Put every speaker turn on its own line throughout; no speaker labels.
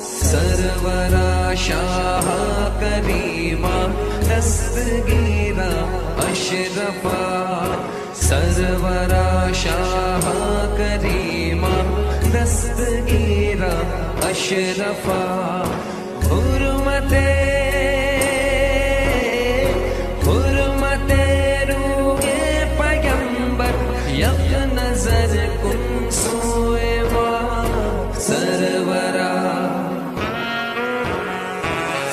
सरवरा शाह करीमा दस्तगीरा अशरफा सरवरा शाह करीमा दस्तगीरा अशरफा हुर्मते हुर्मते रूए पैगंबर यक नजर कुन सोए सरवरा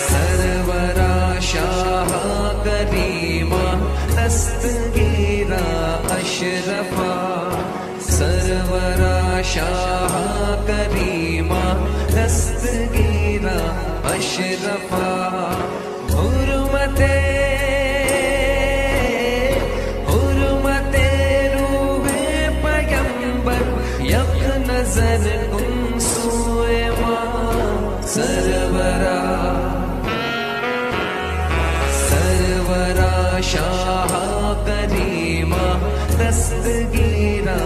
सरवरा शाह करीमा दस्तगीरा अशरफा सरवरा शाह करीमा दस्तगीरा अशरफा हुर्मते हुर्मते रूहे पैगंबर यक नजर कुन सोए सरवरा सरवरा शाह करीमा दस्तगीरा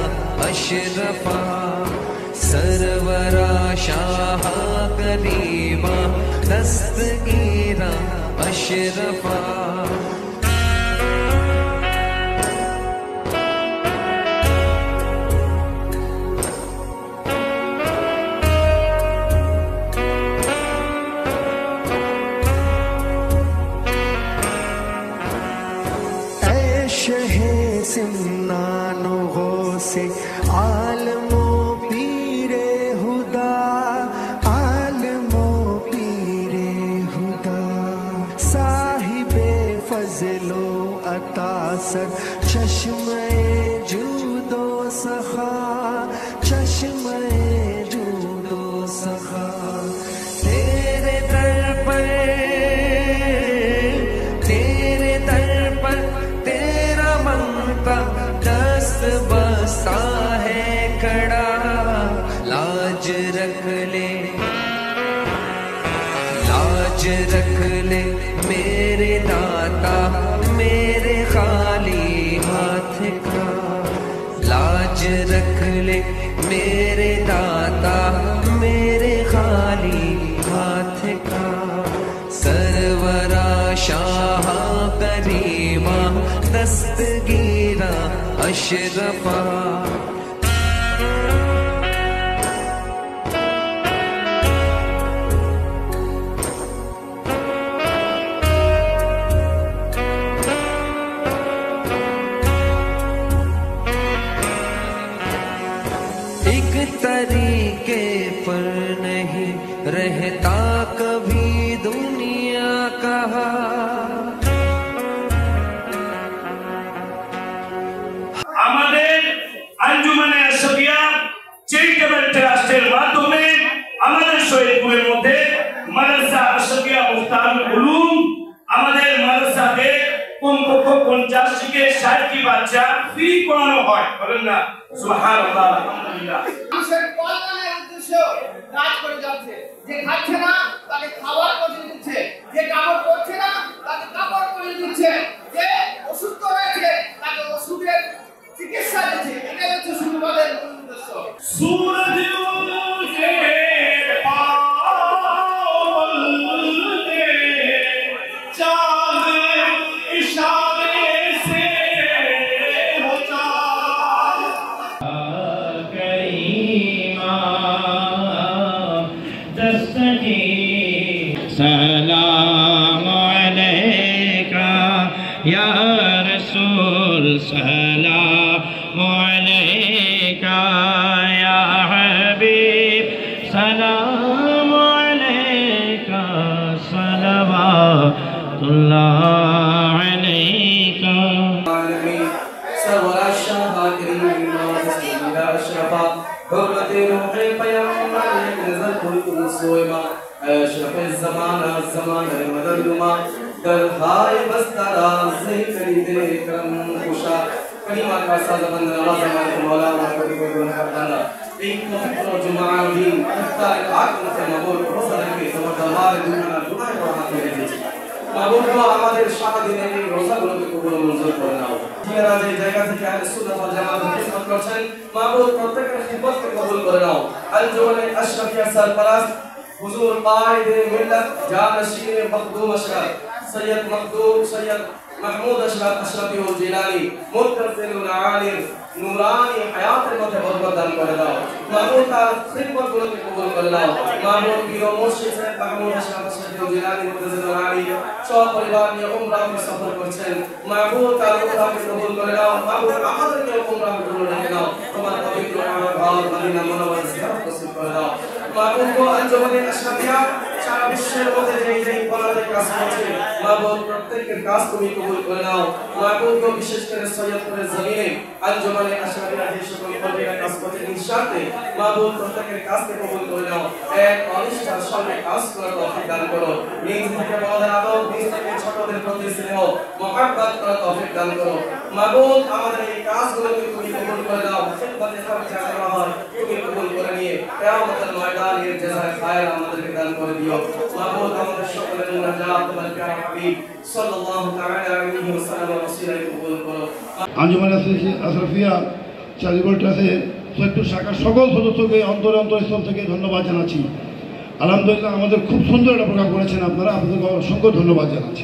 अशरफा सरवरा शाह करीमा दस्तगीरा अशरफा
सिमनानो से आलमो पीरे हुदा आलमो पीरे हुदा साहिबे फजलो अतासर चश्मे जूदो सखा चश्मे जूदो सखा तेरे दर पर दस्त बसा है खड़ा लाज रख ले मेरे दाता मेरे खाली हाथ का लाज रख ले मेरे दाता मेरे खाली हाथ का सरवरा शाह करीमा दस्तगीरा अशरफा एक तरीके पर नहीं रहता कभी दुनिया कहा
अंजुमने अशफिया चैरिटेबल ट्रास्टेर माध्यमे আমাদের শহীদপুরের মধ্যে মাদ্রাসা আশফিয়া মুফতাহুল উলুম আমাদের মাদ্রাসাতে কমপক্ষে 50 থেকে 60টি বাচ্চা ফ্রি পড়ানো হয় বলেন না সুবহানাল্লাহ আলহামদুলিল্লাহ
মানুষের কল্যাণের উদ্দেশ্যে কাজ করে যাচ্ছে যে খাচ্ছে না তাকে খাবার করে দিচ্ছে যে কাপড় পরছে না তাকে কাপড় করে দিচ্ছে যে অসুস্থ রয়েছে তাকে ওষুধের চিকিৎসা দিচ্ছে এটাই হচ্ছে সুন্নতের উদ্দেশ্য
সূরজ উঠে
सलाम अलैका या रसूल सलाम अलैका या हबीब सलाम अलैका सलवातुल्लाह अलैका
सरवरा शाह करीमा दस्तगीरा अशरफा हुर्मते रूहे पैगंबर नजर कुन सोएमा अशरफ ज़माना ज़माना मददुमा दरहाय बस्तरा से करी दे करम कुशा कलीमा का साज़बंद नवाज़ मौला कभी कोई गुनाह करना एक पवित्र जुमा दिन इफ्तार आखिर से मबूल रोज़ा रखे तो दरबार दुनिया गुनाह बढ़ाते रहे मबूल को हमारे शाह दिन में रोज़ा गुलों के कबूल मंजूर करना हो मेरा जे जगह से क्या सुन्नत वल जमात की खिदमत करछन मबूल प्रत्येक खिदमत के कबूल करना हो अल जोने अशरफिया सरपरस्त हुजूर कायद मिल्लत जानशीन मखदूम अशरफ सैयद मखदूम सैयद महमूद अशरफ अशरफी और जिलानी मुतफिल आलिम नूरानी हयात मध्य बरकत दान करे दाओ महमूद का खिदमत गुलो के कबूल करे दाओ महमूद की मुर्शिद से महमूद अशरफ अशरफी और जिलानी मुतफिल आलिम सब परिवार নিয়ে উমরা কে সফর করছেন महमूद का उमरा के कबूल करे दाओ महमूद আমাদের কে उमरा के कबूल রেখে দাও তোমার পবিত্র ঘর মদিনা মুনওয়ার জিয়ারত নসিব করে দাও महमूद को अंजुमने अशरफिया সারা বিশ্বের মধ্যে যেই পলাদের কাজ করছে महमूद প্রত্যেকের কাজ তুমি কবুল করে নাও महमूद को বিশেষ করে সৈয়দপুরের জমিনে अंजुमने अशरफिया যে সকল কর্মীরা কাজ করছে ইনশাআল্লাহ महमूद প্রত্যেকের কাজকে কবুল করে নাও এক অনিষ্ঠার সঙ্গে কাজ করার তৌফিক দান করো নিজ থেকে বড়দের আদর নিজ থেকে ছোটদের প্রতি স্নেহ মহব্বত করার তৌফিক দান করো महमूद আমাদের এই কাজগুলোকে তুমি কবুল করে দাও খিদমতে খরচা করা হয় তুমি কবুল করে নিয়ে কিয়ামতের ময়দানে জাযায়ে খায়র আমাদেরকে দান করে দিও महमूद আমাদের সকলের মুনাজাত তোমার প্রিয় হাবিব সাল্লাল্লাহু তাআলা আলাইহি ওয়াসাল্লাম ওসিলায় কবুল করো
আঞ্জুমান আশরাফিয়া চ্যারিটেবল ট্রাস্টের সৈয়দপুর শাখার সকল সদস্যকে অন্তরস্থল থেকে ধন্যবাদ জানাচ্ছি। আলহামদুলিল্লাহ আমাদের খুব সুন্দর একটা প্রোগ্রাম করেছেন আপনারা, আপনাদেরকে অসংখ্য ধন্যবাদ জানাচ্ছি।